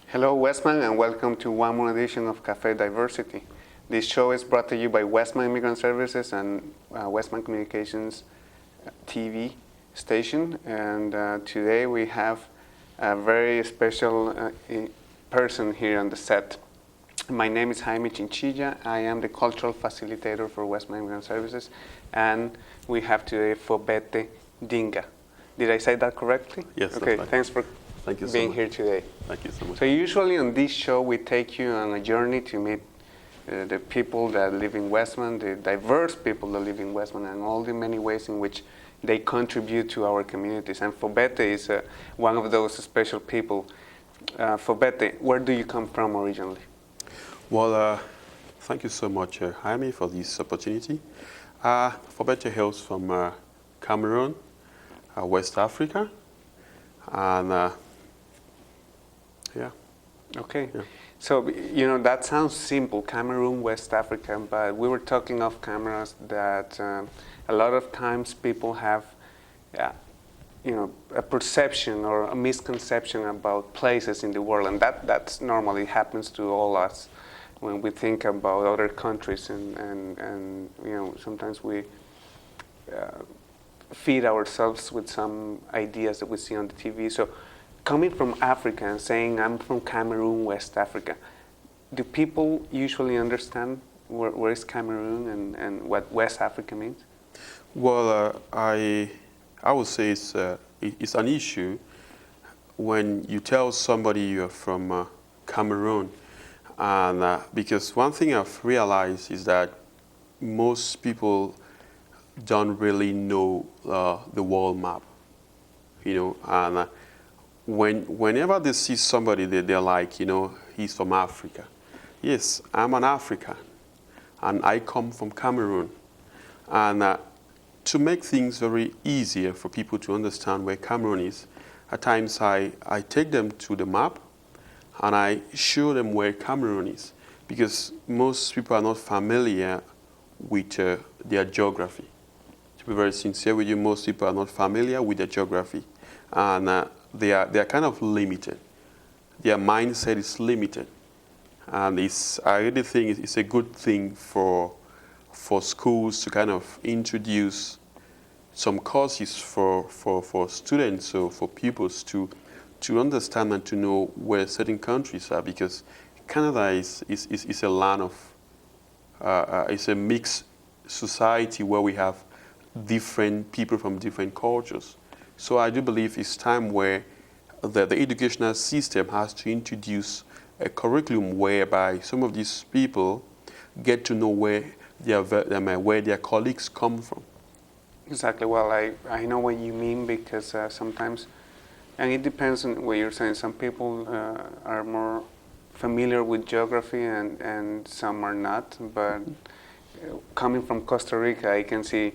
Hello, Westman, and welcome to one more edition of Cafe Diversity. This show is brought to you by Westman Immigrant Services and Westman Communications TV station. And today we have a very special person here on the set. My name is Jaime Chinchilla. I am the cultural facilitator for Westman Immigrant Services, and we have today Fobete Dingha. Did I say that correctly? Yes. Okay. Right. Thanks for being here today. Thank you so much. So usually on this show we take you on a journey to meet the people that live in Westman, the diverse people that live in Westman, and all the many ways in which they contribute to our communities. And Fobete is one of those special people. Fobete, where do you come from originally? Well, thank you so much, Jaime, for this opportunity. Fobete hails from Cameroon, West Africa, and yeah. Okay. Yeah. So, you know, that sounds simple, Cameroon, West Africa, but we were talking off cameras that a lot of times people have, you know, a perception or a misconception about places in the world, and that's normally happens to all us when we think about other countries, and you know, sometimes we feed ourselves with some ideas that we see on the TV. So, coming from Africa and saying I'm from Cameroon, West Africa, do people usually understand where is Cameroon and what West Africa means? Well, I would say it's an issue when you tell somebody you're from Cameroon, and because one thing I've realized is that most people don't really know the world map, you know, and whenever they see somebody, they're like, you know, he's from Africa. Yes, I'm an African, and I come from Cameroon. And to make things very easier for people to understand where Cameroon is, at times I take them to the map, and I show them where Cameroon is, because most people are not familiar with their geography. To be very sincere with you, most people are not familiar with their geography, and they are kind of limited. Their mindset is limited, and I really think it's a good thing for schools to kind of introduce some courses for students or for pupils to understand and to know where certain countries are, because Canada is a land of it's a mixed society where we have different people from different cultures. So I do believe it's time where the educational system has to introduce a curriculum whereby some of these people get to know where their colleagues come from. Exactly. Well, I know what you mean, because sometimes, and it depends on what you're saying, some people are more familiar with geography and some are not, but coming from Costa Rica, I can see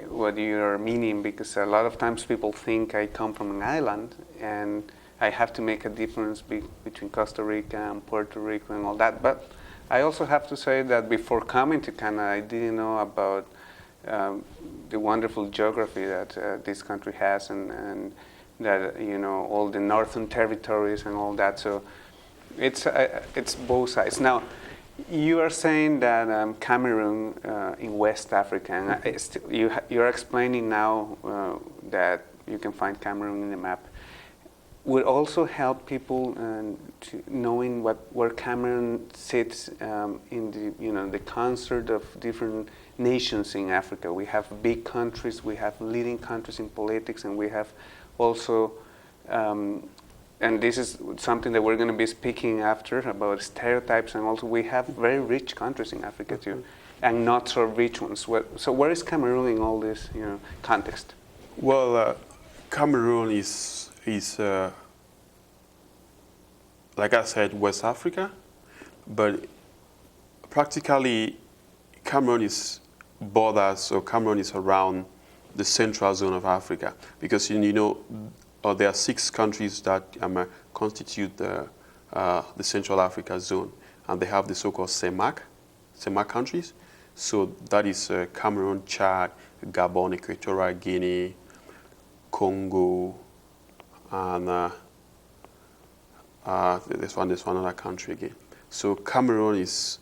what you're meaning, because a lot of times people think I come from an island and I have to make a difference between Costa Rica and Puerto Rico and all that. But I also have to say that before coming to Canada, I didn't know about the wonderful geography that this country has, and that, you know, all the northern territories and all that. So it's both sides. Now, you are saying that Cameroon in West Africa, and you're explaining now that you can find Cameroon in the map, would also help people to knowing where Cameroon sits in the concert of different nations in Africa. We have big countries, we have leading countries in politics, and we have also and this is something that we're going to be speaking after about stereotypes, and also we have very rich countries in Africa too, and not so rich ones. So where is Cameroon in all this, context? Well, Cameroon is like I said, West Africa, but practically Cameroon is around the central zone of Africa, because there are 6 countries that constitute the Central Africa zone, and they have the so-called CEMAC countries. So that is Cameroon, Chad, Gabon, Equatorial Guinea, Congo, and there's one other country again. So Cameroon is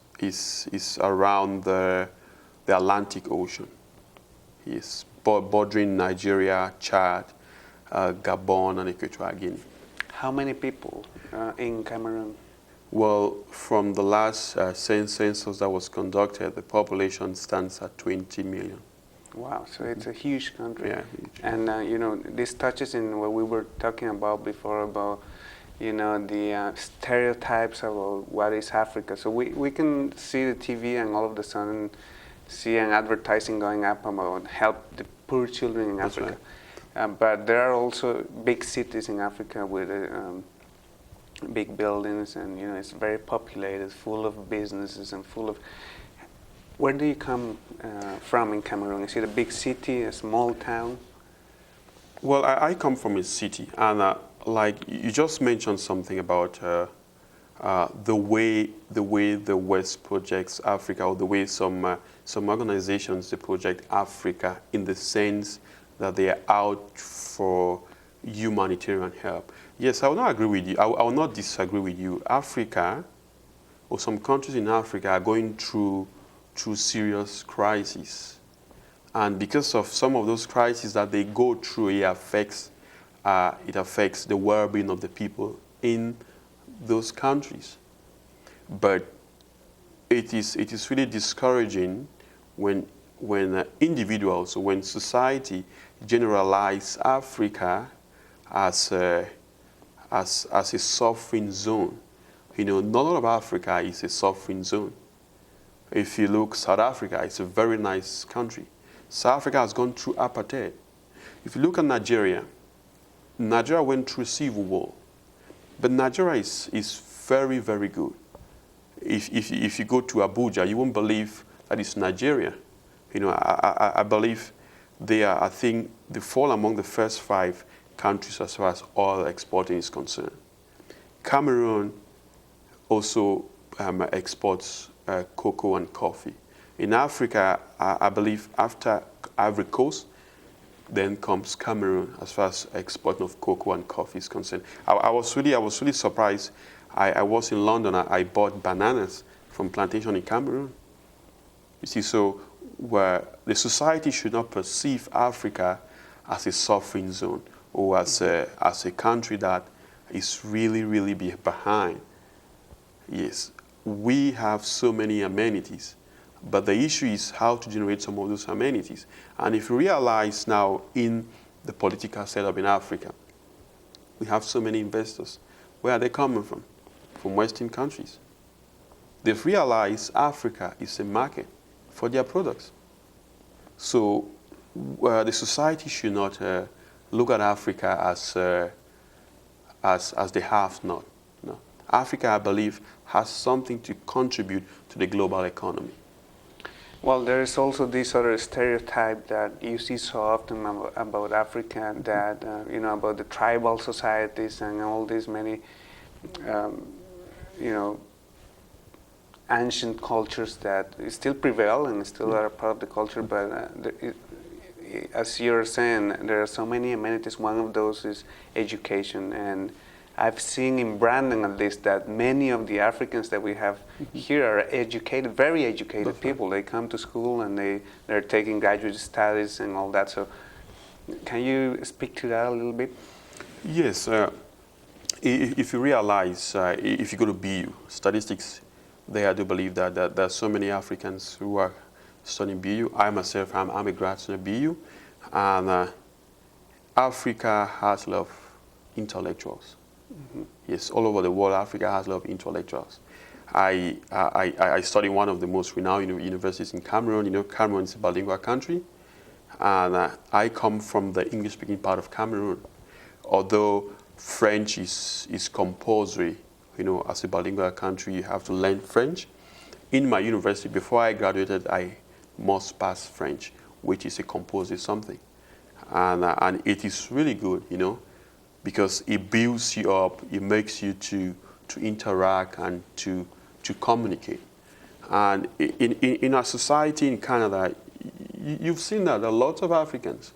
around the Atlantic Ocean. Yes, bordering Nigeria, Chad, Gabon, and Equatorial Guinea. How many people in Cameroon? Well, from the last census that was conducted, the population stands at 20 million. Wow, so it's a huge country. Yeah, huge. And you know, this touches in what we were talking about before about, you know, the stereotypes about what is Africa. So we can see the TV and all of a sudden see an advertising going up about help the poor children in That's Africa. right. But there are also big cities in Africa with big buildings, and you know, it's very populated, full of businesses and full of. Where do you come from in Cameroon? Is it a big city, a small town? Well, I come from a city, and like you just mentioned something about the way the West projects Africa, or the way some organizations they project Africa in the sense that they are out for humanitarian help. Yes, I will not agree with you. I will not disagree with you. Africa, or some countries in Africa, are going through serious crises. And because of some of those crises that they go through, it affects the well-being of the people in those countries. But it is really discouraging when individuals, when society generalize Africa as a suffering zone. You know, not all of Africa is a suffering zone. If you look, South Africa, it's a very nice country. South Africa has gone through apartheid. If you look at Nigeria, Nigeria went through civil war. But Nigeria is very, very good. If you go to Abuja, you won't believe that it's Nigeria. You know, I believe I think they fall among the first 5 countries as far as oil exporting is concerned. Cameroon also exports cocoa and coffee. In Africa, I believe after Ivory Coast, then comes Cameroon as far as exporting of cocoa and coffee is concerned. I was really surprised. I was in London. I bought bananas from plantation in Cameroon. You see, so where the society should not perceive Africa as a suffering zone, or as a country that is really, really behind. Yes, we have so many amenities, but the issue is how to generate some of those amenities. And if you realize now in the political setup in Africa, we have so many investors. Where are they coming from? From Western countries. They've realized Africa is a market for their products. So the society should not look at Africa as the have-not. No. Africa, I believe, has something to contribute to the global economy. Well, there is also this other stereotype that you see so often about Africa, that you know, about the tribal societies and all these many, you know, ancient cultures that still prevail and still are part of the culture. But as you're saying, there are so many amenities. One of those is education, and I've seen in Brandon at least that many of the Africans that we have here are educated, very educated people. They come to school and they're taking graduate studies and all that. So can you speak to that a little bit? Yes. If you realize, if you go to BU, statistics, I do believe that there are so many Africans who are studying BU. I myself, I'm a grad student at BU, and Africa has a lot of intellectuals. Yes, all over the world, Africa has a lot of intellectuals. I study one of the most renowned universities in Cameroon. You know, Cameroon is a bilingual country, and I come from the English-speaking part of Cameroon. Although French is compulsory, you know, as a bilingual country, you have to learn French. In my university, before I graduated, I must pass French, which is a compulsory something, and it is really good, you know, because it builds you up, it makes you to to interact and to communicate. And in our society in Canada, you've seen that there are lots of Africans,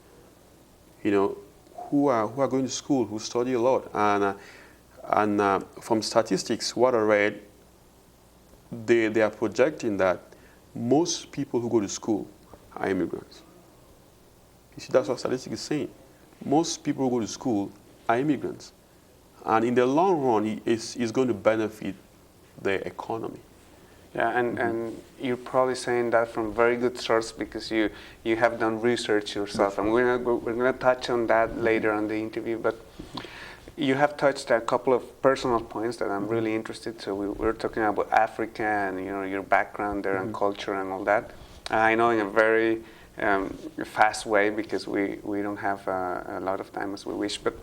who are going to school, who study a lot. And from statistics, what I read, they are projecting that most people who go to school are immigrants. You see, that's what statistics is saying. Most people who go to school are immigrants. And in the long run, it's going to benefit the economy. Yeah, and you're probably saying that from very good source because you have done research yourself, and we're gonna touch on that later on the interview. But you have touched a couple of personal points that I'm really interested. So we're talking about Africa and your background there and culture and all that. I know in a very fast way because we don't have a lot of time as we wish. But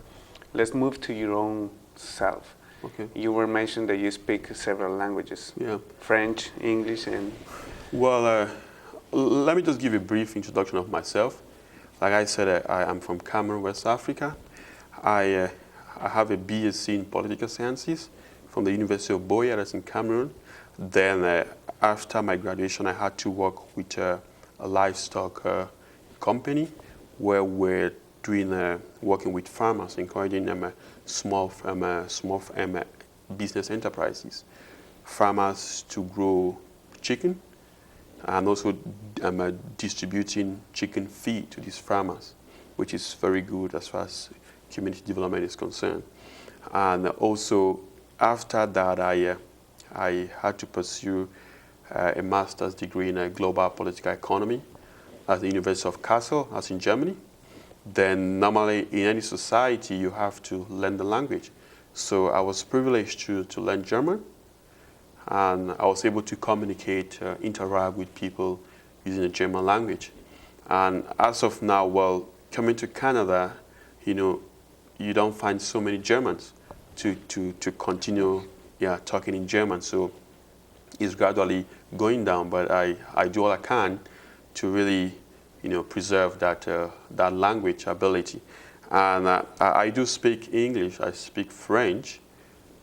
let's move to your own self. Okay. You were mentioned that you speak several languages. Yeah. French, English, and... Well, let me just give a brief introduction of myself. Like I said, I am from Cameroon, West Africa. I have a BSc in Political Sciences from the University of Boya, that's in Cameroon. Then after my graduation, I had to work with a livestock company where we're working with farmers, encouraging them small business enterprises, farmers to grow chicken, and also distributing chicken feed to these farmers, which is very good as far as community development is concerned. And also after that, I had to pursue a master's degree in global political economy at the University of Kassel, that's in Germany. Then normally in any society you have to learn the language. So I was privileged to learn German, and I was able to communicate, interact with people using the German language. And as of now, well, coming to Canada, you don't find so many Germans to continue talking in German. So it's gradually going down, but I do all I can to really preserve that language ability. And I do speak English, I speak French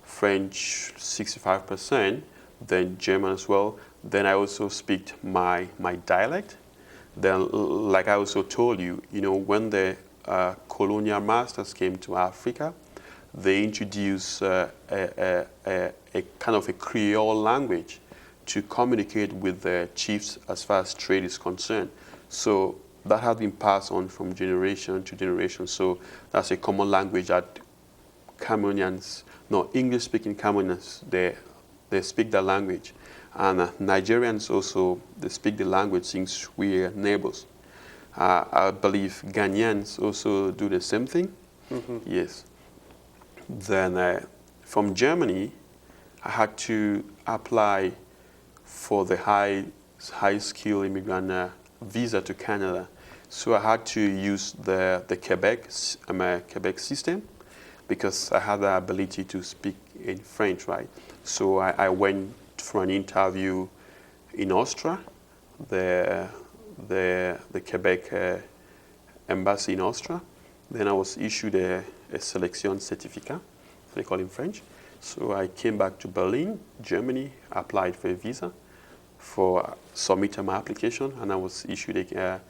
65%, then German as well. Then I also speak my dialect. Then, like I also told you, when the colonial masters came to Africa, they introduced a kind of a Creole language to communicate with the chiefs as far as trade is concerned. So that has been passed on from generation to generation. So that's a common language that English-speaking Cameroonians, they speak that language. And Nigerians also, they speak the language since we are neighbors. I believe Ghanaians also do the same thing. Yes. Then from Germany, I had to apply for the high skill immigrant visa to Canada. So I had to use the Quebec system because I had the ability to speak in French, right? So I went for an interview in Austria, the Quebec embassy in Austria. Then I was issued a selection certificate, they call it in French. So I came back to Berlin, Germany, applied for a visa, submitted my application, and I was issued a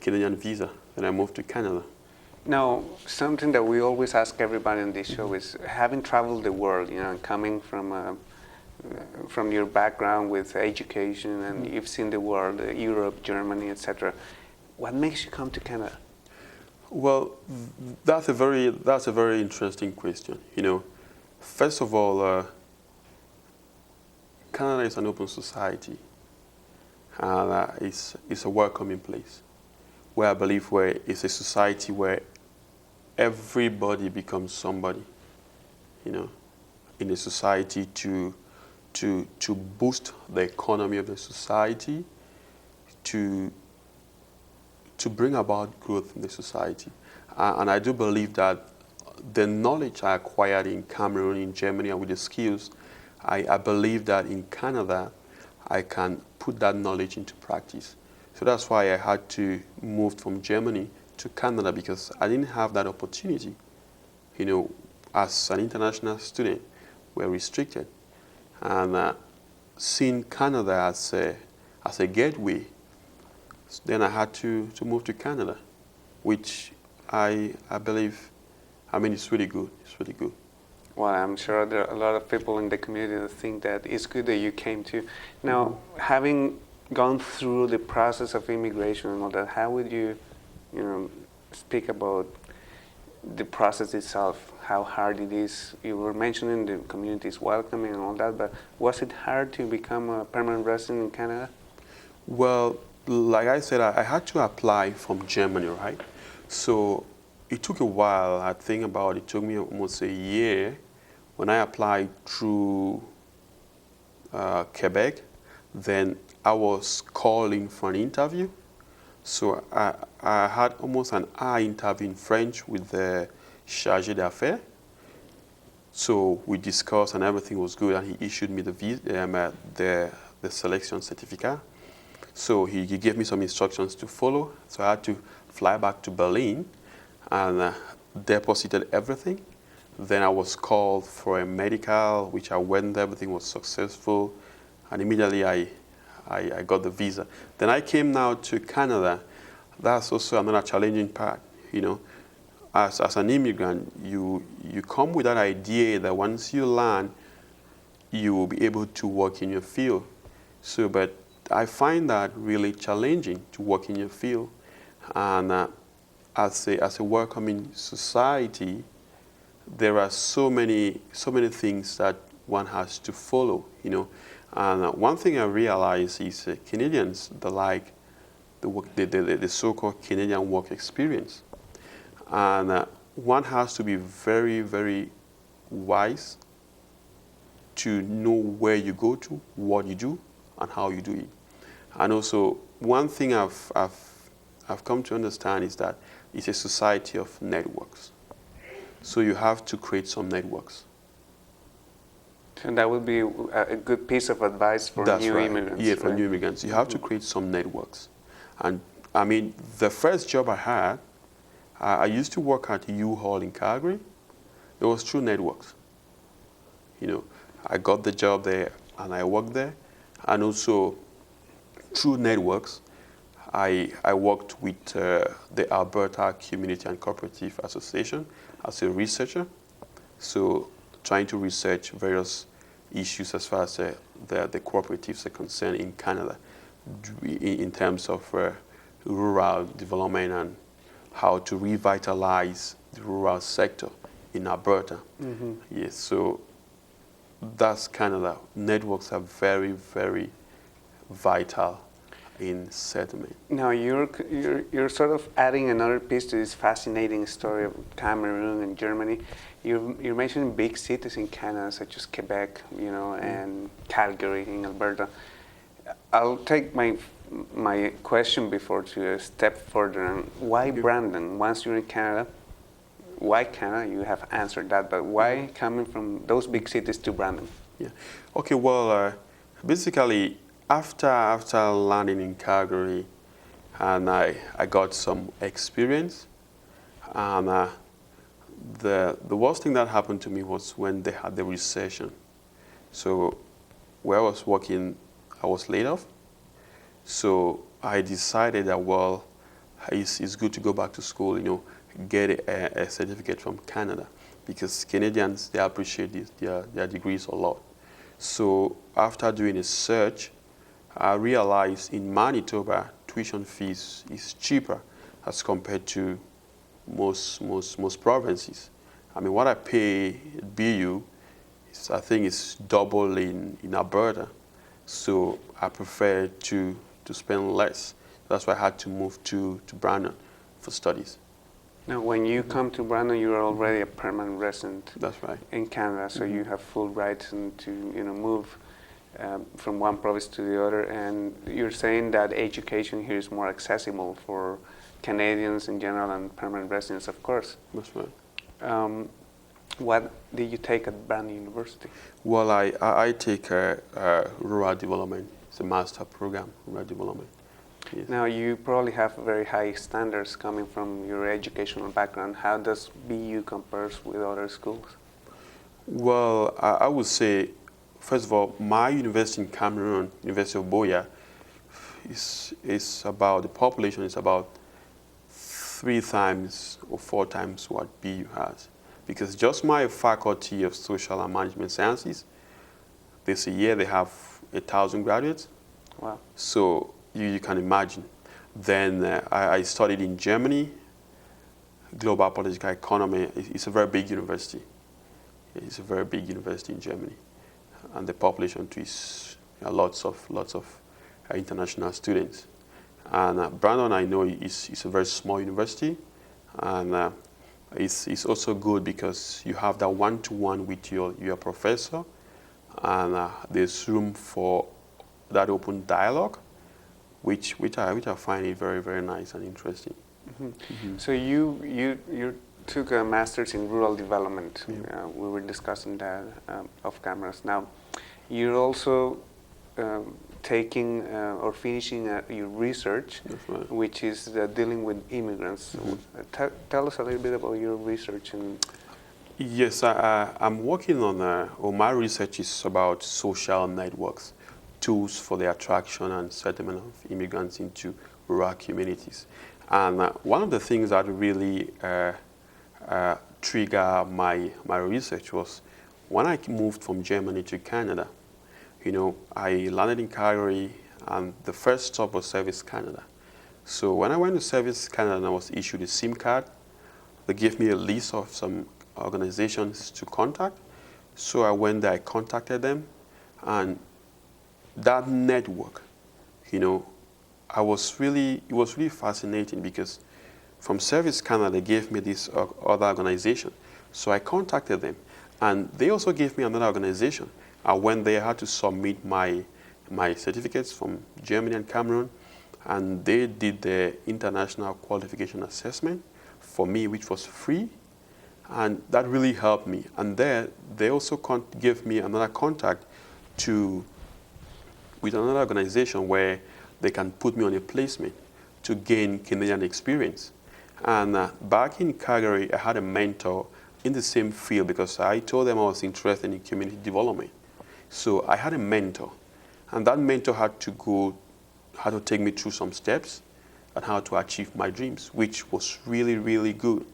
Canadian visa. Then I moved to Canada. Now, something that we always ask everybody on this show is, having traveled the world, coming from your background with education, and you've seen the world, Europe, Germany, etc. What makes you come to Canada? Well, that's a very interesting question. First of all, Canada is an open society, and it's a welcoming place, where I believe it's a society where everybody becomes somebody, in a society to boost the economy of the society, to bring about growth in the society. And I do believe that the knowledge I acquired in Cameroon, in Germany, and with the skills, I believe that in Canada, I can put that knowledge into practice. So that's why I had to move from Germany to Canada, because I didn't have that opportunity, as an international student. were restricted. And seeing Canada as a gateway, then I had to move to Canada, which I believe, I mean, it's really good. It's really good. Well, I'm sure there are a lot of people in the community that think that it's good that you came to. Now, having gone through the process of immigration and all that, how would you, speak about the process itself, how hard it is? You were mentioning the community is welcoming and all that, but was it hard to become a permanent resident in Canada? Well, like I said, I had to apply from Germany, right? So it took a while. I think about it took me almost a year when I applied through Quebec. Then I was calling for an interview. So I had almost an hour interview in French with the chargé d'affaires. So we discussed and everything was good, and he issued me the selection certificate. So he gave me some instructions to follow. So I had to fly back to Berlin and deposited everything. Then I was called for a medical, which I went, everything was successful, and immediately I got the visa. Then I came now to Canada. That's also another challenging part, As an immigrant, you come with that idea that once you land, you will be able to work in your field. So, but I find that really challenging to work in your field. And as a welcoming society, there are so many things that one has to follow, And one thing I realize is Canadians, they like the so-called Canadian work experience. And one has to be very, very wise to know where you go to, what you do, and how you do it. And also, one thing I've come to understand is that it's a society of networks. So you have to create some networks. And that would be a good piece of advice for That's new right. immigrants. Yeah, for new immigrants. You have to create some networks. And I mean, the first job I had, I used to work at U-Haul in Calgary. It was through networks. I got the job there and I worked there. And also, through networks, I worked with the Alberta Community and Cooperative Association as a researcher. So trying to research various issues as far as the cooperatives are concerned in Canada in terms of rural development and how to revitalize the rural sector in Alberta. Mm-hmm. Yes, so that's Canada. Networks are very, very vital in settlement. Now you're sort of adding another piece to this fascinating story of Cameroon and Germany. You're mentioning big cities in Canada such as Quebec, and Calgary in Alberta. I'll take my question before to a step further. And why Brandon? Once you're in Canada, why Canada? You have answered that, but why coming from those big cities to Brandon? Yeah. Okay. Well, basically, after landing in Calgary, and I got some experience, and the worst thing that happened to me was when they had the recession. So where I was working, I was laid off. So I decided that, well, it's good to go back to school, get a certificate from Canada, because Canadians, they appreciate their degrees a lot. So after doing a search, I realized in Manitoba, tuition fees is cheaper as compared to most provinces. I mean, what I pay at BU, I think it's double in Alberta. So I prefer to spend less. That's why I had to move to Brandon for studies. Now, when you come to Brandon, you are already a permanent resident. That's right. In Canada, so you have full rights to move from one province to the other. And you're saying that education here is more accessible for Canadians in general and permanent residents, of course. That's right. What did you take at Brandon University? Well, I take rural development. It's a master program, rural development. Yes. Now, you probably have very high standards coming from your educational background. How does BU compares with other schools? Well, I would say, first of all, my university in Cameroon, University of Boya, is about, the population is about 3 times or 4 times what BU has. Because just my faculty of social and management sciences, this year they have 1,000 graduates. Wow. So you can imagine. Then I studied in Germany, global political economy. It's a very big university. It's a very big university in Germany, and the population too is lots of international students. And Brandon, I know, is a very small university, and it's also good because you have that one-to-one with your professor, and there's room for that open dialogue, which I find it very, very nice and interesting. So you took a master's in rural development. Yeah. We were discussing that off cameras. Now, you're also taking or finishing your research, That's right. which is dealing with immigrants. Tell us a little bit about your research. And Yes, I'm working on, or my research is about social networks, tools for the attraction and settlement of immigrants into rural communities. And one of the things that really triggered my research was when I moved from Germany to Canada. I landed in Calgary, and the first stop was Service Canada. So when I went to Service Canada, I was issued a SIM card. They gave me a list of some organizations to contact. So I went there, I contacted them, and that network, it was really fascinating because from Service Canada, they gave me this other organization. So I contacted them, and they also gave me another organization. I went there, I had to submit my certificates from Germany and Cameroon, and they did the international qualification assessment for me, which was free, and that really helped me. And there, they also gave me another contact with another organization where they can put me on a placement to gain Canadian experience. And back in Calgary, I had a mentor in the same field because I told them I was interested in community development. So I had a mentor, and that mentor had to take me through some steps on how to achieve my dreams, which was really, really good,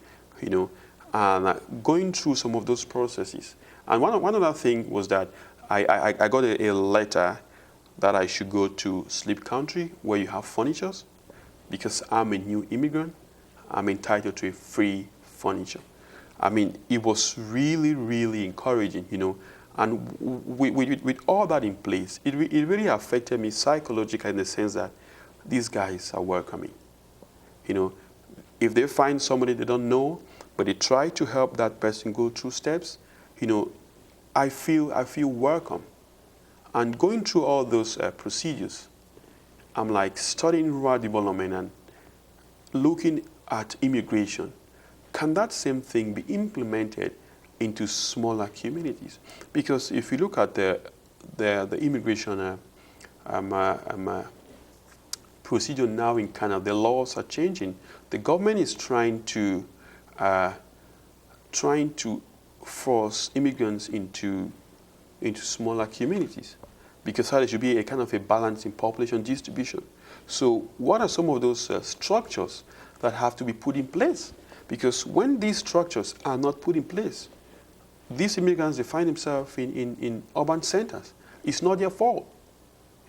and going through some of those processes. And one other thing was that I got a letter that I should go to Sleep Country where you have furnitures, because I'm a new immigrant. I'm entitled to a free furniture. I mean, it was really, really encouraging, And with all that in place, it really affected me psychologically in the sense that these guys are welcoming. If they find somebody they don't know, but they try to help that person go through steps, I feel welcome. And going through all those procedures, I'm like studying rural development and looking at immigration. Can that same thing be implemented into smaller communities? Because if you look at the immigration procedure now in Canada, the laws are changing. The government is trying to force immigrants into smaller communities, because there should be a kind of a balance in population distribution. So what are some of those structures that have to be put in place? Because when these structures are not put in place, these immigrants, they find themselves in urban centers. It's not their fault,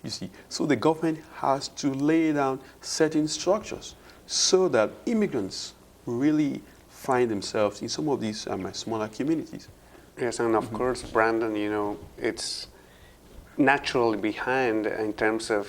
you see. So the government has to lay down certain structures so that immigrants really find themselves in some of these smaller communities. yes, and of course, Brandon, it's naturally behind in terms of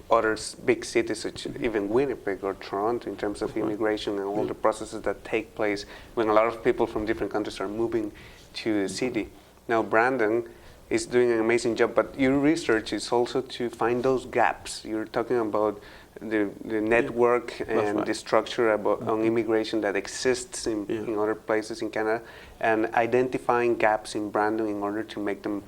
other big cities, such even Winnipeg or Toronto, in terms of immigration and all the processes that take place when a lot of people from different countries are moving to the city. Now, Brandon is doing an amazing job, but your research is also to find those gaps. You're talking about the network and the structure on immigration that exists in other places in Canada, and identifying gaps in Brandon in order to make them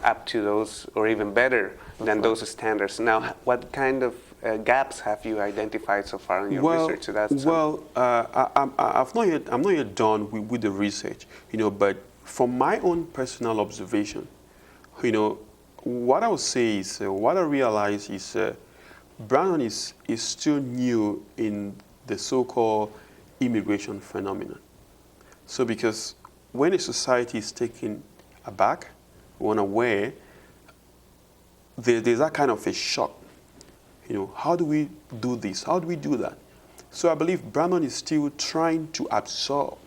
up to those or even better than those standards. Now, what kind of gaps have you identified so far in your research? So I'm not yet done with the research, but from my own personal observation, what I would say is, what I realize is Brandon is still new in the so-called immigration phenomenon. So because when a society is taken aback, unaware, there's that kind of a shock. How do we do this? How do we do that? So I believe Brandon is still trying to absorb,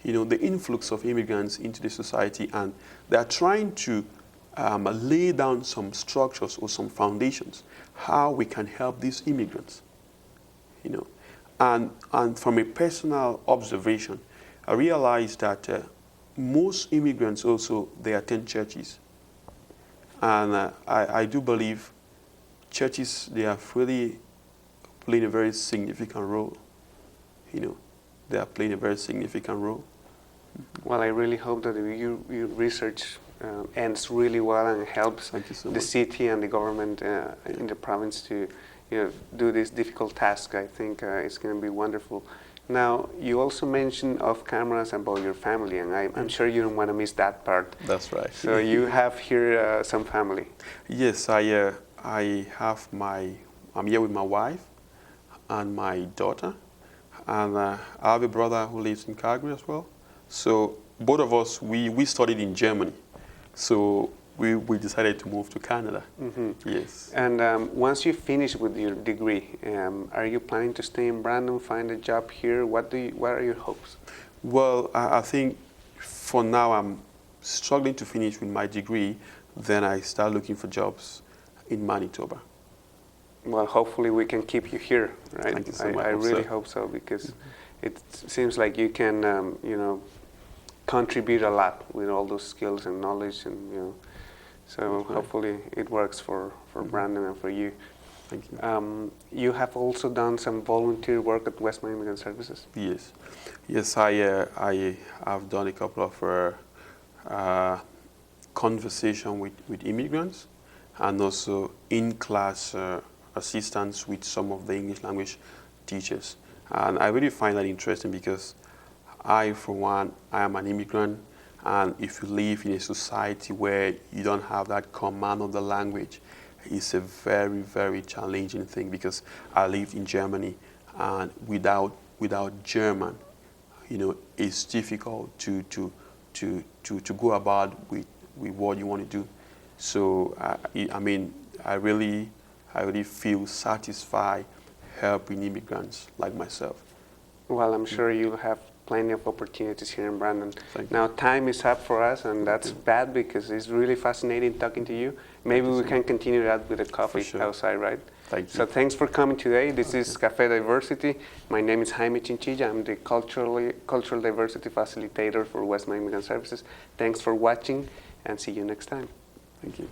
the influx of immigrants into the society, and they are trying to lay down some structures or some foundations, how we can help these immigrants, And from a personal observation, I realized that most immigrants also, they attend churches. And I do believe churches, they are really playing a very significant role. They are playing a very significant role. Well, I really hope that your research ends really well and helps the city and the government in the province to do this difficult task. I think it's going to be wonderful. Now, you also mentioned off cameras about your family, and I'm sure you don't want to miss that part. That's right. So you have here some family. Yes, I'm here with my wife and my daughter, and I have a brother who lives in Calgary as well. So both of us, we studied in Germany. So we decided to move to Canada. Mm-hmm. Yes. And once you finish with your degree, are you planning to stay in Brandon, find a job here? What are your hopes? Well, I think for now I'm struggling to finish with my degree. Then I start looking for jobs in Manitoba. Well, hopefully we can keep you here, right? Thank you so much. I really hope so, because it seems like you can, contribute a lot with all those skills and knowledge, and so hopefully it works for Brandon and for you. Thank you. You have also done some volunteer work at West Miami Immigrant Services. Yes. I have done a couple of conversation with immigrants, and also in-class assistance with some of the English language teachers. And I really find that interesting because I, for one, I am an immigrant, and if you live in a society where you don't have that command of the language, it's a very, very challenging thing, because I lived in Germany, and without German, it's difficult to go about with what you want to do. So I really feel satisfied helping immigrants like myself. Well, I'm sure you'll have plenty of opportunities here in Brandon. Now, time is up for us, and that's bad, because it's really fascinating talking to you. Maybe we can continue that with a coffee outside, right? Thank you. So thanks for coming today. This is Café Diversity. My name is Jaime Chinchilla. I'm the Cultural Diversity Facilitator for West Miami Immigrant Services. Thanks for watching, and see you next time. Thank you.